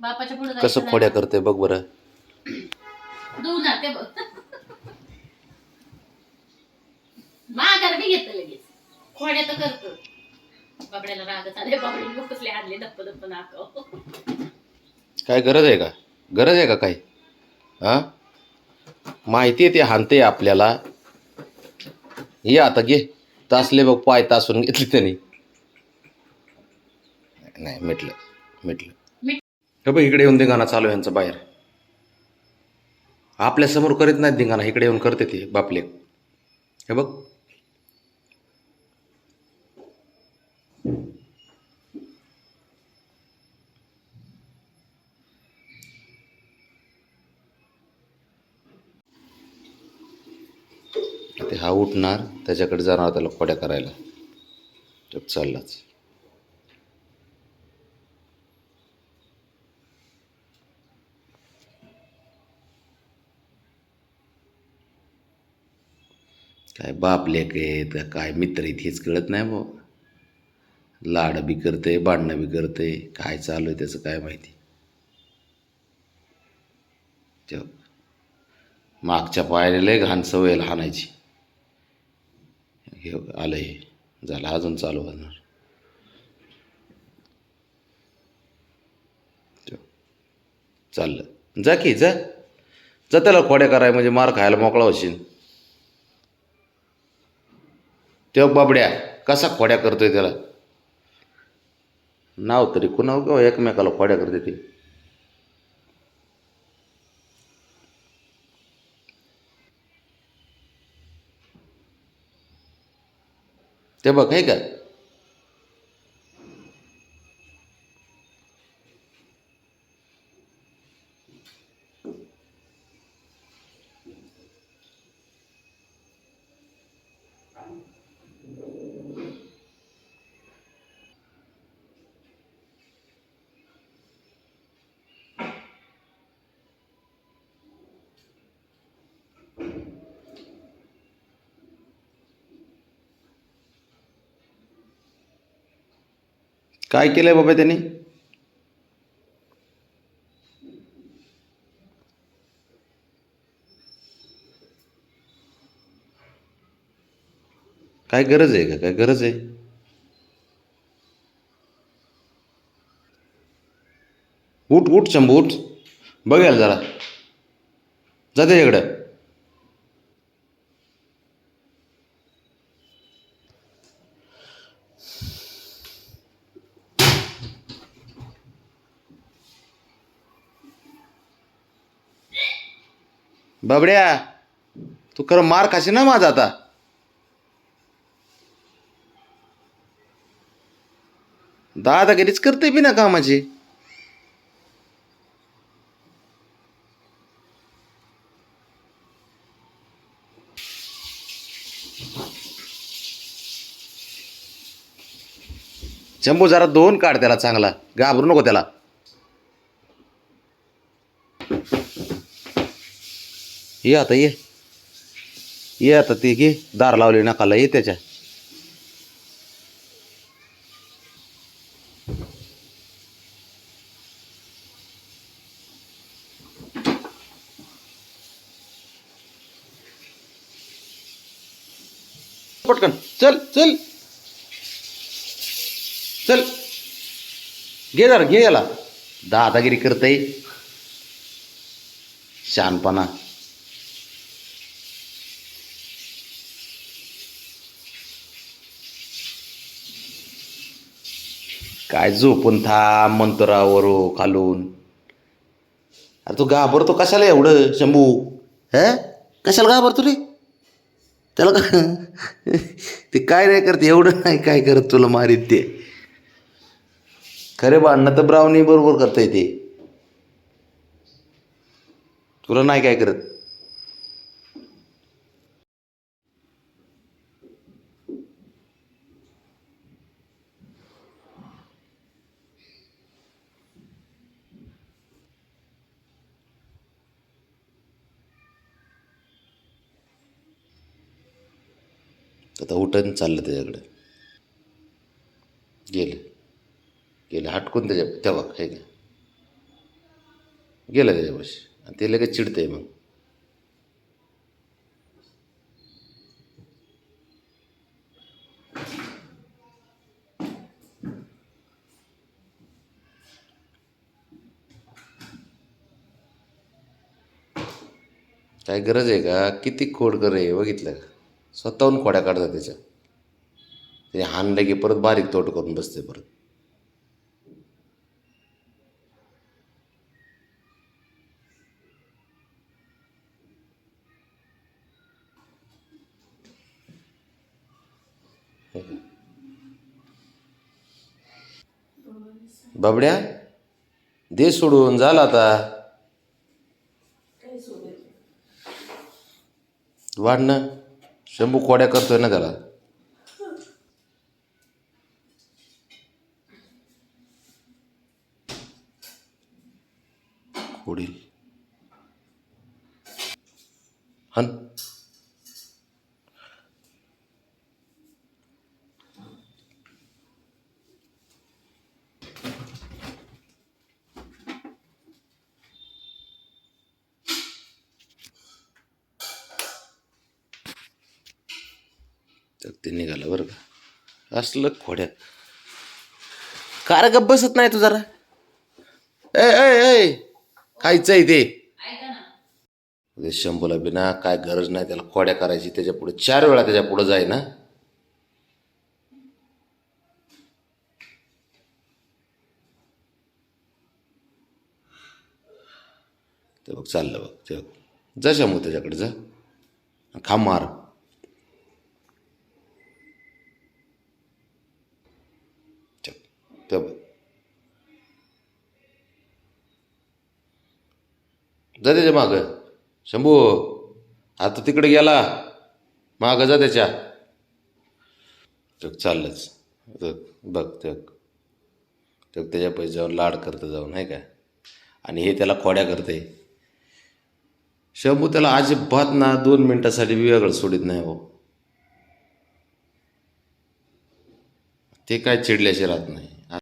बापाच्या पुढे कसं खोड्या करते बघ बरं. ना ते बघ माघार बी घेत लगेच खोड्या तर करतो. बाबड्याला रागत आले. बाबडी कसले आणले दप्प दप्प नाकाव. काय गरज आहे का? गरज आहे का काय? हा, माहिती आहे ते हानते आपल्याला. ये आता घे तासले बघ, पाय तासून घेतले त्यांनी. नाही मिटलं मिटलं. हे बघ इकडे येऊन धिंगाणा चालू यांचं बाहेर. आपल्या समोर करीत नाहीत धिंगाणा, इकडे येऊन करते ते बापले. हे बघ ते हा उठणार त्याच्याकडे जाणार त्याला खोड्या करायला. तर चाललाच. काय बाप लेक आहेत का काय मित्र आहेत हेच कळत नाही भाऊ. लाड बी करते भांडणं बी करते, काय चालू आहे त्याचं काय माहिती. ते मागच्या पायाला लय घाण सवय लहानायची. हे आलं हे झालं अजून चालू होणार. चाललं जा की जा जा, त्याला खोड्या कराय म्हणजे मार खायला मोकळा होशील. तेव्हा बाबड्या कसा खोड्या करतोय त्याला. नाव तरी कुणाव किंवा एकमेकाला खोड्या करते ते. ते बघ आहे का. काय केलंय बाबा त्यांनी. काय गरज आहे का? काय गरज आहे. उठ उठ शंभू उठ, बघायला जरा जा त्याच्याकडं. बाबड्या तू खरं मार खाशी ना माझा आता. दादागिरीच करते बी ना कामाची. शंभू जरा दोन काढ त्याला चांगला, घाबरू नको त्याला. ये आता ये आता ते घे दार लावले नकाला ये त्याच्या. पटकन चल चल चल, घे जरा घे याला. दादागिरी करतय शहाणपणा. काय झोपून थांब मंतरावर खालून. अरे तू घाबरतो कशाला एवढं शंभू. हे कशाला घाबरतो रे त्याला का. ते काय नाही करते एवढं नाही काय करत तुला मारीत ते. खरे भांडणं तर ब्रावनी बरोबर करता ते, तुला नाही काय करत. आता उठून चाललं त्याच्याकडे. गेलं गेलं हटकून त्याच्या तेव्हा हे का. गेलं त्याच्यापाशी आणि ते लगेच चिडतंय मग. काय गरज आहे का? किती खोडकर आहे बघितलं का? स्वतःहून खोड्या काढतात त्याच्या. ते हाणलं की परत बारीक तोट करून बसते परत. बाबड्या दे सोडून, झालं आता. वाढणं शंभू खोड्या करतोय ना त्याला. खोडील हन. तर ते निघालं बरं का. असलं खोड्या. का रे गप्प बसत नाही तू जरा? ए ए ए खायचंय ते. ऐका ना. ते शंभूला बिना काय गरज नाही त्याला खोड्या करायची. त्याच्या पुढे 4 वेळा त्याच्या पुढे जाई ना. ते बघ चाललं बघ. ते बघ जा शंभू त्याच्याकडे जा. खा मार. ते बघ जा त्याच्या मागं. शंभू आता तिकडे गेला, मागं जा त्याच्या. चाललंच. बघ ते त्याच्या पैसे जाऊन लाड करतं जाऊन आहे का. आणि हे त्याला खोड्या करते. शंभू त्याला अजिबात ना 2 मिनिटासाठी वेगळं सोडित नाही हो. ते काय चिडल्याशी राहत नाही.